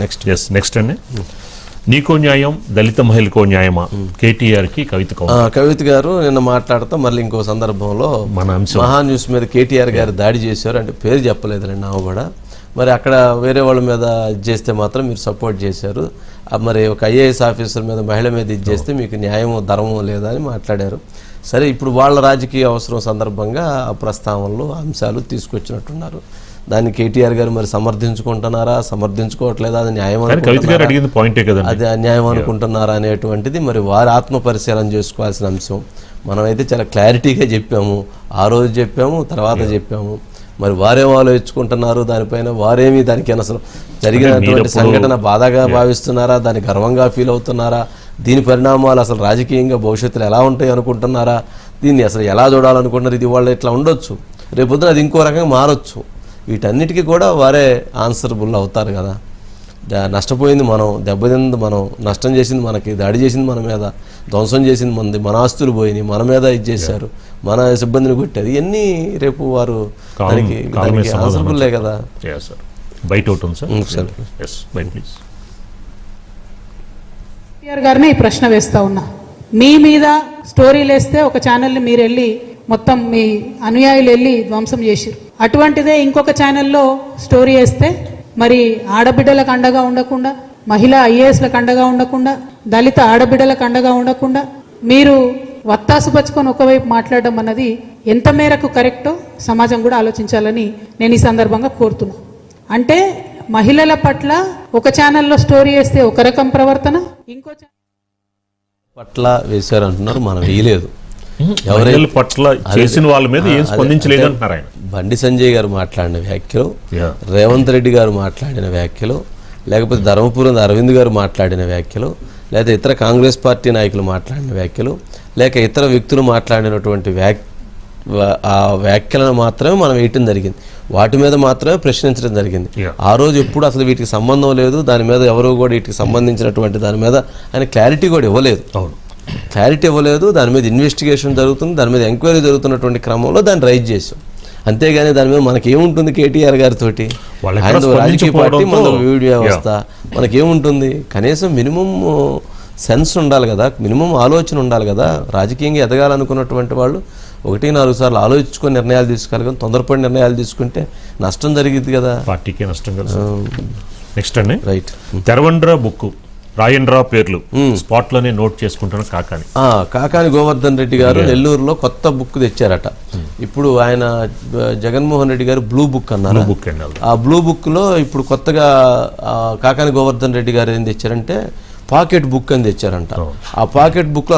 next అండి నీకో న్యాయం దళిత మహిళకో న్యాయమా కేటీఆర్ కి కవిత గారు నిన్న మాట్లాడుతూ మళ్ళీ ఇంకో సందర్భంలో మహా న్యూస్ మీద కేటీఆర్ గారు దాడి చేశారు అంటే పేరు చెప్పలేదులేండి నాకు కూడా మరి అక్కడ వేరే వాళ్ళ మీద ఇది చేస్తే మాత్రం మీరు సపోర్ట్ చేశారు మరి ఒక ఐఏఎస్ ఆఫీసర్ మీద మహిళ మీద ఇది చేస్తే మీకు న్యాయమో ధర్మం లేదా అని మాట్లాడారు సరే ఇప్పుడు వాళ్ళ రాజకీయ అవసరం సందర్భంగా ఆ ప్రస్తావనలు అంశాలు తీసుకొచ్చినట్టున్నారు దాన్ని కేటీఆర్ గారు మరి సమర్థించుకుంటున్నారా సమర్థించుకోవట్లేదా అది న్యాయం అది అన్యాయం అనుకుంటున్నారా అనేటువంటిది మరి వారి ఆత్మ పరిశీలన చేసుకోవాల్సిన అంశం మనమైతే చాలా క్లారిటీగా చెప్పాము ఆ రోజు చెప్పాము తర్వాత చెప్పాము మరి వారేమో ఆలోచించుకుంటున్నారు దానిపైన వారేమి దానికి అసలు జరిగినటువంటి సంఘటన బాధగా భావిస్తున్నారా దాన్ని గర్వంగా ఫీల్ అవుతున్నారా దీని పరిణామాలు అసలు రాజకీయంగా భవిష్యత్తులో ఎలా ఉంటాయి అనుకుంటున్నారా దీన్ని అసలు ఎలా చూడాలనుకుంటున్నారు ఇది వాళ్ళు ఇట్లా ఉండొచ్చు రేపొద్దున అది ఇంకో రకంగా మారొచ్చు వీటన్నిటికీ కూడా వారే ఆన్సరబుల్ అవుతారు కదా నష్టపోయింది మనం దెబ్బతింది మనం నష్టం చేసింది మనకి దాడి చేసింది మన మీద ధ్వంసం చేసింది మనది మన ఆస్తులు పోయినాయి మన మీద ఇది చేశారు మన సిబ్బందిని కొట్టారు ఇవన్నీ రేపు వారు దానికి ఆన్సరబుల్లే కదా బయట గారిని ఈ ప్రశ్న వేస్తా ఉన్నా మీ మీద స్టోరీలు వేస్తే ఒక ఛానల్ని మీరు వెళ్ళి మొత్తం మీ అనుయాయులు వెళ్ళి ధ్వంసం చేసిరు అటువంటిదే ఇంకొక ఛానల్లో స్టోరీ వేస్తే మరి ఆడబిడ్డలకు అండగా ఉండకుండా మహిళా ఐఏఎస్లకు అండగా ఉండకుండా దళిత ఆడబిడ్డలకు అండగా ఉండకుండా మీరు వత్తాసు పచ్చుకొని ఒకవైపు మాట్లాడడం అన్నది ఎంత మేరకు కరెక్టో సమాజం కూడా ఆలోచించాలని నేను ఈ సందర్భంగా కోరుతున్నా అంటే మహిళల పట్ల ఒక ఛానల్లో స్టోరీ వేస్తే ఒక రకం ప్రవర్తన ఇంకో పట్ల వేశారు అంటున్నారు మనం వేయలేదు ఎవరైనా పట్ల చేసిన వాళ్ళ మీద ఏం స్పందించలేదు అంటున్నారు ఆయన బండి సంజయ్ గారు మాట్లాడిన వ్యాఖ్యలు రేవంత్ రెడ్డి గారు మాట్లాడిన వ్యాఖ్యలు లేకపోతే ధర్మపురం అరవింద్ గారు మాట్లాడిన వ్యాఖ్యలు లేకపోతే ఇతర కాంగ్రెస్ పార్టీ నాయకులు మాట్లాడిన వ్యాఖ్యలు లేక ఇతర వ్యక్తులు మాట్లాడినటువంటి ఆ వ్యాఖ్యలను మాత్రమే మనం వేయటం జరిగింది వాటి మీద మాత్రమే ప్రశ్నించడం జరిగింది ఆ రోజు ఎప్పుడు అసలు వీటికి సంబంధం లేదు దాని మీద ఎవరు కూడా వీటికి సంబంధించినటువంటి దాని మీద ఆయన క్లారిటీ కూడా ఇవ్వలేదు క్లారిటీ ఇవ్వలేదు దాని మీద ఇన్వెస్టిగేషన్ జరుగుతుంది దాని మీద ఎంక్వైరీ జరుగుతున్నటువంటి క్రమంలో దాన్ని రైజ్ చేసాం అంతేగాని దాని మీద మనకేముంటుంది కేటీఆర్ గారితో ఆయన రాజకీయ పార్టీ మన వీడియో వ్యవస్థ మనకేముంటుంది కనీసం మినిమం సెన్స్ ఉండాలి కదా మినిమం ఆలోచన ఉండాలి కదా రాజకీయంగా ఎదగాలనుకున్నటువంటి వాళ్ళు 1-4 సార్లు ఆలోచించుకొని నిర్ణయాలు తీసుకోవాలి కానీ తొందరపడి నిర్ణయాలు తీసుకుంటే నష్టం జరిగింది కదా పార్టీకి నష్టం కదా నెక్స్ట్ అండి రైట్ తెరవండ్రా బుక్ రాయండ్రా పేర్లు స్పాట్ లోనే నోట్ చేసుకుంటున్న కాకాని గోవర్ధన్ రెడ్డి గారు నెల్లూరులో కొత్త బుక్ తెచ్చారట ఇప్పుడు ఆయన జగన్మోహన్ రెడ్డి గారు బ్లూ బుక్ అన్నారు ఆ బ్లూ బుక్ లో ఇప్పుడు కొత్తగా కాకాని గోవర్ధన్ రెడ్డి గారు ఏం తెచ్చారంటే పాకెట్ బుక్ అని తెచ్చారంట ఆ పాకెట్ బుక్ లో